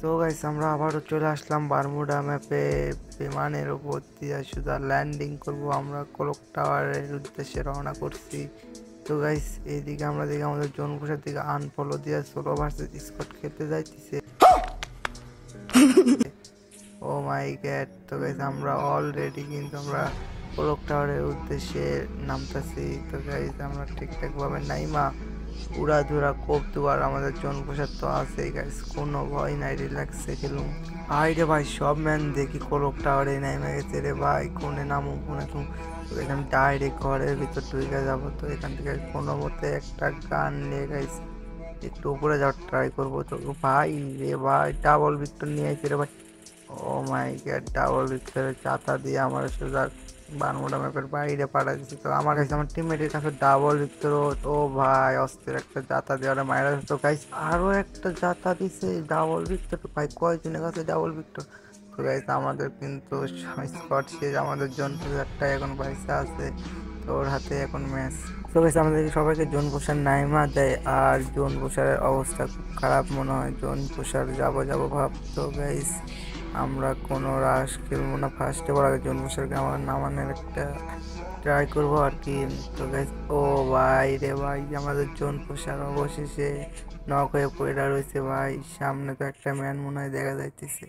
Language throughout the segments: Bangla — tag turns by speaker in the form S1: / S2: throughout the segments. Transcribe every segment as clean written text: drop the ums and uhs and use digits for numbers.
S1: তো গাইস আমরা আবারও চলে আসলাম বারমুডা ম্যাপে। বিমানের উপর দিয়ে সোজা ল্যান্ডিং করব। আমরা ক্লক টাওয়ারের উদ্দেশ্যে রওনা করছি। তো গাইস এইদিকে আমরা দেখি আমাদের জনপুষার দিকে আনফলো দিয়ে সোলো ভার্সেস স্কট খেলতে যাইতেছে। ও মাই গ্যাড! তো গাইস আমরা অলরেডি কিন্তু আমরা ক্লক টাওয়ারের উদ্দেশ্যে নামতেছি। তো গাইস আমরা ঠিকঠাক ভাবে নাইমা উড়াধুরা কোপ দুয়ার আমাদের জনপ্রসাদ তো আছে গাইস, কোনো ভয় নাই, রিল্যাক্সে খেলুম। ভাই রে ভাই, সব ম্যান দেখি কোলক টাওয়ারে নেমে গেছে রে ভাই, কোনে নামু কোনে তুমি। তো এখানে ডাইরেক্ট ঘরের ভিতর ঢুকে যাবো। তো এখান থেকে কোনো মতে একটা গান নিয়ে গাইস একটু উপরে যাওয়ার ট্রাই করবো। তো ভাই রে ভাই, ডাবল ভিক্টর নিয়ে আইছে রে ভাই। ও মাই গড! ডাবল ভিক্টরের চাতা দিয়ে আমার সোজা বারমুডা ম্যাপের বাইরে পাঠা দিচ্ছে। তো আমার কাছে আমার টিমমেটের কাছে ডাবল ভিক্টর। ও ভাই, অস্থির একটা জাতা দিয়ে ওরা মাইরা। তো গাইস আরো একটা জাতা দিছে ডাবল ভিক্টর। ভাই কয়জনের কাছে ডাবল ভিক্টর! তো গাইস আমাদের কিন্তু স্কট শেষ, আমাদের জন্তুর একটা এখন পয়সা আছে। তো ওর হাতে এখন ম্যাচ। তো গাইস আমাদের সবাইকে জোন পোষার নাইমা দেয়, আর জোন পোষারের অবস্থা খুব খারাপ মনে হয়। জোন পোষার যাবো যাবো ভাব। তো গাইস আমরা কোনো রাশ খেলবো না, ফার্স্টে বড় আগে জোন পোষারকে আমার নামানোর একটা ট্রাই করবো আর কি। তো গাইস ও ভাই রে ভাই, আমাদের জোন পোষার অবশেষে নক হয়ে পড়ে রয়েছে ভাই। সামনে তো একটা ম্যান মনে হয় দেখা যাইতেছে।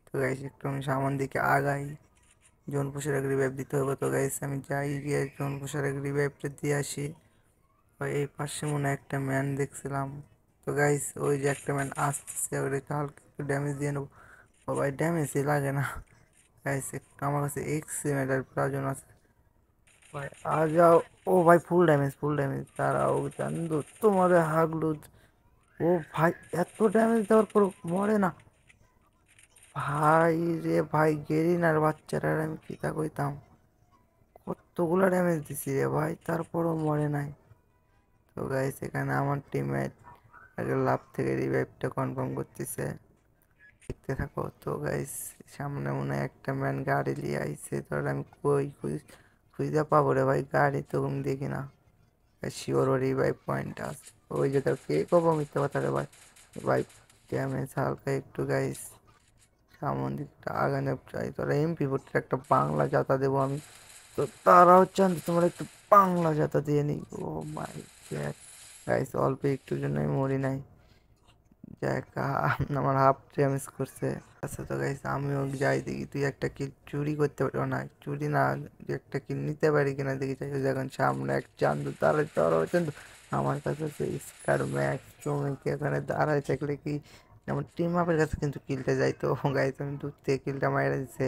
S1: তো গাইস একটু আমি সামন দিকে আগাই, জোন পোষার এক রিভাইভ দিতে হবে। তো গাইস আমি যাই গিয়ে জোন পোষার এক রিভাইভটা দিয়ে আসি। ভাই এই পাশে মনে হয় একটা ম্যান দেখছিলাম। তো গাইস ওই যে একটা ম্যান আসতেছে, ওদেরকে হালকা একটু ড্যামেজ দিয়ে নেবো। ও ভাই ড্যামেজই লাগে না গাইস, একটু আমার কাছে এক্সিমেটার প্রয়োজন আছে ভাই। আ যাও। ও ভাই ফুল ড্যামেজ, ফুল ড্যামেজ। তারাও চান্দু তোমাদের হাগলুদ। ও ভাই, এত ড্যামেজ দেওয়ার পর মরে না ভাই রে ভাই! গেরিনার বাচ্চারা আমি কি তা কইতাম, কতগুলো ড্যামেজ দিছি রে ভাই, তারপরও মরে নাই। তো গাইস এখানে আমার টিমমেট আগে লাভ থেকে রিভাইভটা কনফার্ম করতেছে, দেখতে থাকো। তো গাইস সামনে মনে হয় একটা ম্যান গাড়ি নিয়ে আইছে। তো আমি কই খুঁজে পাবো রে ভাই, গাড়ি তো আমি দেখি না। শিওর ও রিভাইভ পয়েন্ট আছে ওই যে, তার কে কব মিথ্যে কথা রে ভাই। ভাই ড্যামেজ হালকা একটু গাইস, সামন দিকটা আগানো চাই। তোরা MP40 একটা বাংলা জাতা দেবো আমি। তো তারাও চান তোমার একটু বাংলা জাতা দিয়ে নি। ও মাই গড গাইস, অল্প একটুর জন্য আমি মরি নাই। যাক আমার হাফ ড্যামেজ করছে। আচ্ছা তো গাইস আমিও যাই দেখি তুই একটা কিল চুরি করতে পারো না, চুরি না যে একটা কিল নিতে পারি কিনা দেখি। চাই যখন সামনে এক চান্দু তাহলে তোর চান্দু আমার কাছে আছে স্কার ম্যাক্স। তুমি কি এখানে দাঁড়ায় থাকলে কি আমার টিম আপের কাছে কিন্তু কিলটা যাই। তো গাইস আমি দূর থেকে কিলটা মাইরা দিচ্ছে।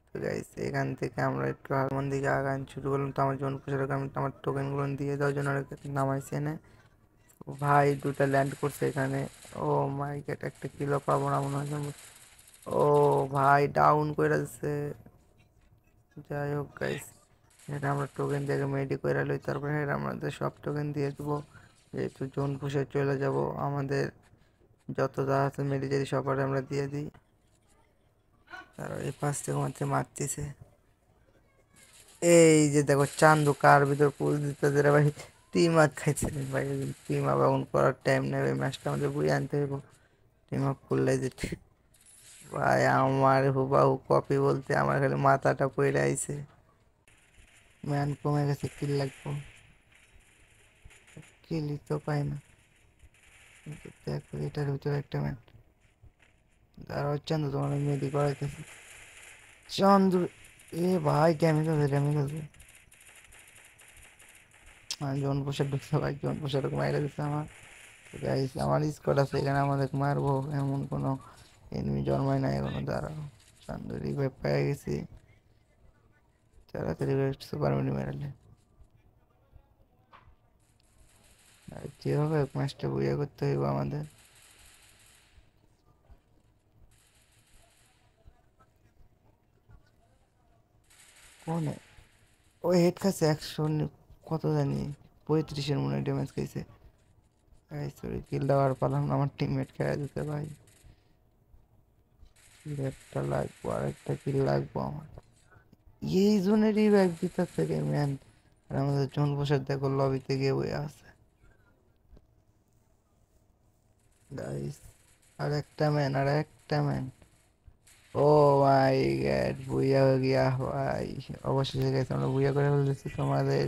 S1: তো গাইস এখান থেকে আমরা একটু হারমোন দিকে আগান শুরু করলাম। তো আমার জন প্রচারক আমি আমার টোকেনগুলো দিয়ে দেওয়ার জন্য নামাইছে এনে। ভাই দুটা ল্যান্ড করছে এখানে। ও মাই গড, একটা কিলো পাবো না মনে হয়। ও ভাই ডাউন করে দিচ্ছে। যাই হোক গাইস, এটা আমরা টোকেন দিয়ে মেডি করে লই, তারপরে এটা আমাদের সব টোকেন দিয়ে দেবো। যেহেতু জোন পুষে চলে যাব, আমাদের যত যা আছে মেডি যদি সবার আমরা দিয়ে দিই। আর এই পাশ থেকে মারতে মারতেছে। এই যে দেখো চান্দু কার ভিতর পুল দিতে রে ভাই, টিম আপ খাইছে রে ভাই। টিম আপ এখন করার টাইম নেই, ম্যাচটা আমাদের বুঝে আনতে হইব। টিম আপ করলে যে ভাই আমার হুবাহু কপি বলতে আমার খালি মাথাটা পড়ে আইছে। ম্যান কমে গেছে, কিল লাগবো, কিলই তো পাই না। কিন্তু দেখো এটার ভিতরে একটা ম্যান দাঁড়াও, চান্দু তোমার মেডি করাইতেছে। চান্দু এ ভাই ড্যামেজ আছে, ড্যামেজ আছে। জন পোষার ঢুকছে ভাই, জন পোষার মাইরা দিচ্ছে আমার। গাইস আমার স্কোয়াড আছে এখানে, আমাদের মারবো এমন কোনো এনিমি জন্মায় না এখনো। দাঁড়াও, চান্দু রিভাইভ পেয়ে গেছি, তাড়াতাড়ি সুপার মিনি মেরালে। আর যেভাবে ম্যাচটা বুঝে করতে হইব আমাদের। কোনে ওই হেড খাচ্ছে 100 কত জানি 35-এর মনে ড্যামেজ খাইছে। সরি কিল দেওয়ার পারলাম না, আমার টিমমেট খেয়ে দিতে ভাই। একটা লাগবো, আর একটা কিল লাগবো আমার। এই জোনে রিভাইভ দিতেছে রে ম্যান। আর আমাদের জন বসার দেখো লবিতে গিয়ে বই আছে গাইস। আর একটা ম্যান, আর diamond. Oh my god, booyah हो गया भाई। অবশেষে গাইস আমরা বুয়া করে ফেলতেছি তোমাদের।